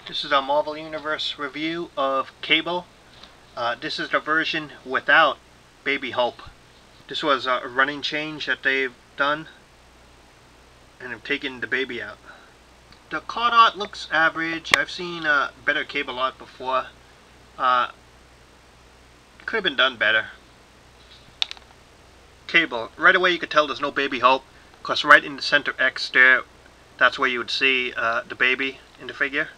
This is a Marvel Universe review of Cable. This is the version without Baby Hope. This was a running change that they've done, and have taken the baby out. The card art looks average. I've seen better Cable art before. It could have been done better. Cable. Right away you could tell there's no Baby Hope, because right in the center X there, that's where you would see the baby in the figure.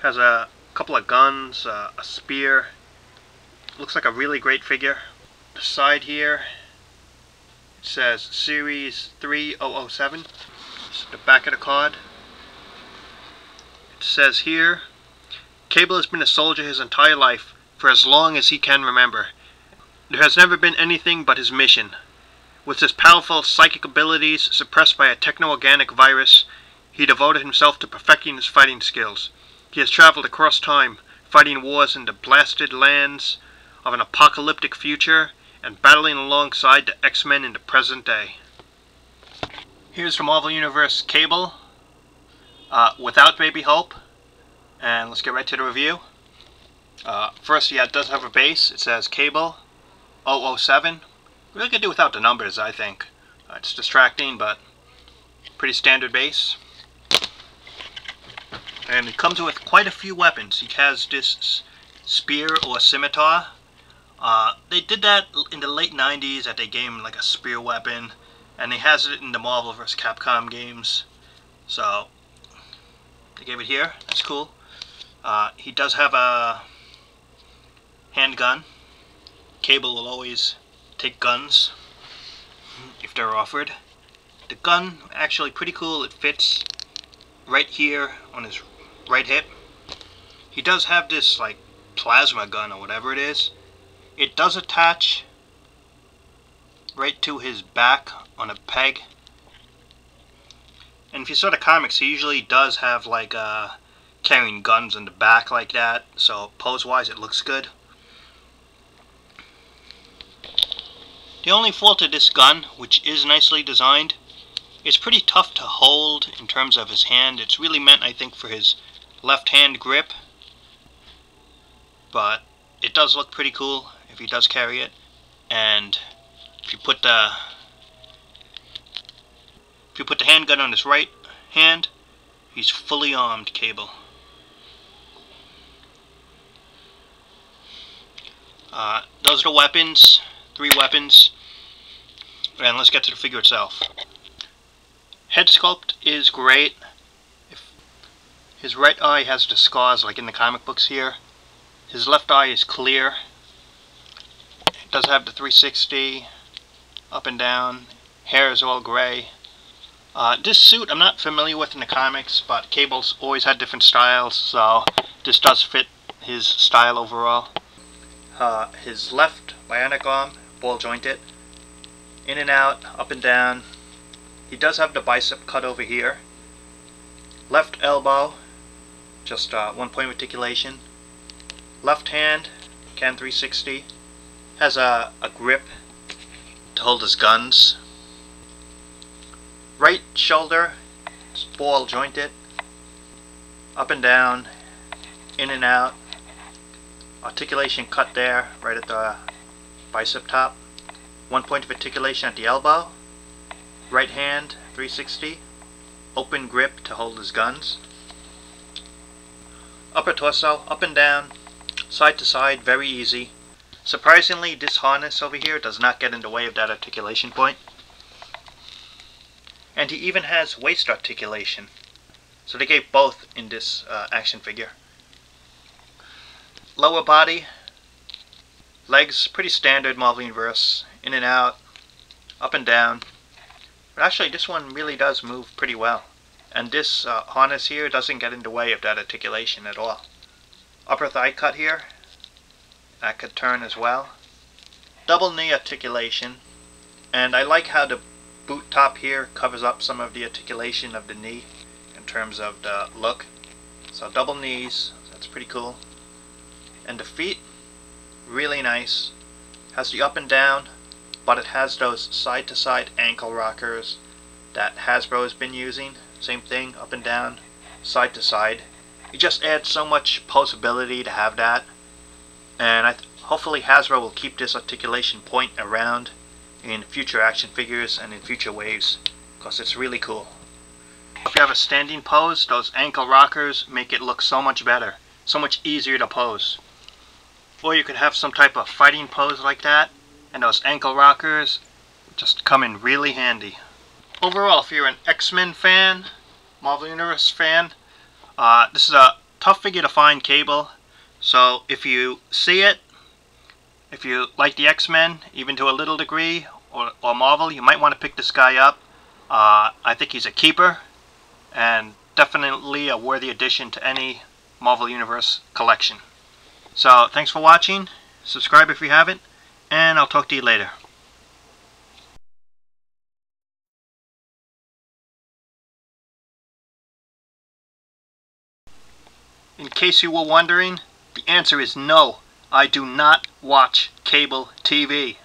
Has a couple of guns, a spear. Looks like a really great figure. The side here, it says Series 3007. This is the back of the card. It says here, Cable has been a soldier his entire life, for as long as he can remember. There has never been anything but his mission. With his powerful psychic abilities suppressed by a techno-organic virus, he devoted himself to perfecting his fighting skills. He has traveled across time, fighting wars in the blasted lands of an apocalyptic future, and battling alongside the X-Men in the present day. Here's the Marvel Universe Cable, without Baby Hope, and let's get right to the review. First, yeah, it does have a base. It says Cable 007. We could do without the numbers, I think. It's distracting, but pretty standard base. And it comes with quite a few weapons. He has this spear or scimitar. They did that in the late 90s that they gave him like a spear weapon. And he has it in the Marvel vs. Capcom games. So, they gave it here. That's cool. He does have a handgun. Cable will always take guns if they're offered. The gun, actually pretty cool. It fits right here on his right hip. He does have this like plasma gun or whatever it is. It does attach right to his back on a peg. And if you saw the comics, he usually does have like carrying guns in the back like that. So pose wise it looks good. The only fault of this gun, which is nicely designed, it's pretty tough to hold in terms of his hand. It's really meant, I think, for his left hand grip. But it does look pretty cool if he does carry it. And if you put the handgun on his right hand, he's fully armed, Cable. Those are the weapons. 3 weapons. And let's get to the figure itself. Head sculpt is great. His right eye has the scars like in the comic books here. His left eye is clear. It does have the 360 up and down. Hair is all gray. This suit I'm not familiar with in the comics, but Cable's always had different styles, so this does fit his style overall. His left bionic arm, ball jointed, in and out, up and down. He does have the bicep cut over here. Left elbow, just 1 point articulation. Left hand, can 360. Has a grip to hold his guns. Right shoulder, it's ball jointed, up and down, in and out. Articulation cut there, right at the bicep top. 1 point of articulation at the elbow. Right hand, 360. Open grip to hold his guns. Upper torso, up and down, side to side, very easy. Surprisingly, this harness over here does not get in the way of that articulation point. And he even has waist articulation. So they gave both in this action figure. Lower body, legs, pretty standard Marvel Universe, in and out, up and down. But actually this one really does move pretty well. And this harness here doesn't get in the way of that articulation at all. Upper thigh cut here, that could turn as well. Double knee articulation, and I like how the boot top here covers up some of the articulation of the knee in terms of the look. So double knees, that's pretty cool. And the feet, really nice. Has the up and down, but it has those side to side ankle rockers that Hasbro has been using. Same thing, up and down, side to side. It just adds so much posability to have that. And hopefully Hasbro will keep this articulation point around in future action figures and in future waves, because it's really cool. If you have a standing pose, those ankle rockers make it look so much better, so much easier to pose. Or you could have some type of fighting pose like that, and those ankle rockers just come in really handy. Overall, if you're an X-Men fan, Marvel Universe fan, this is a tough figure to find, Cable. So if you see it, if you like the X-Men, even to a little degree, or Marvel, you might want to pick this guy up. I think he's a keeper, and definitely a worthy addition to any Marvel Universe collection. So thanks for watching, subscribe if you haven't, and I'll talk to you later. In case you were wondering, the answer is no. I do not watch cable TV.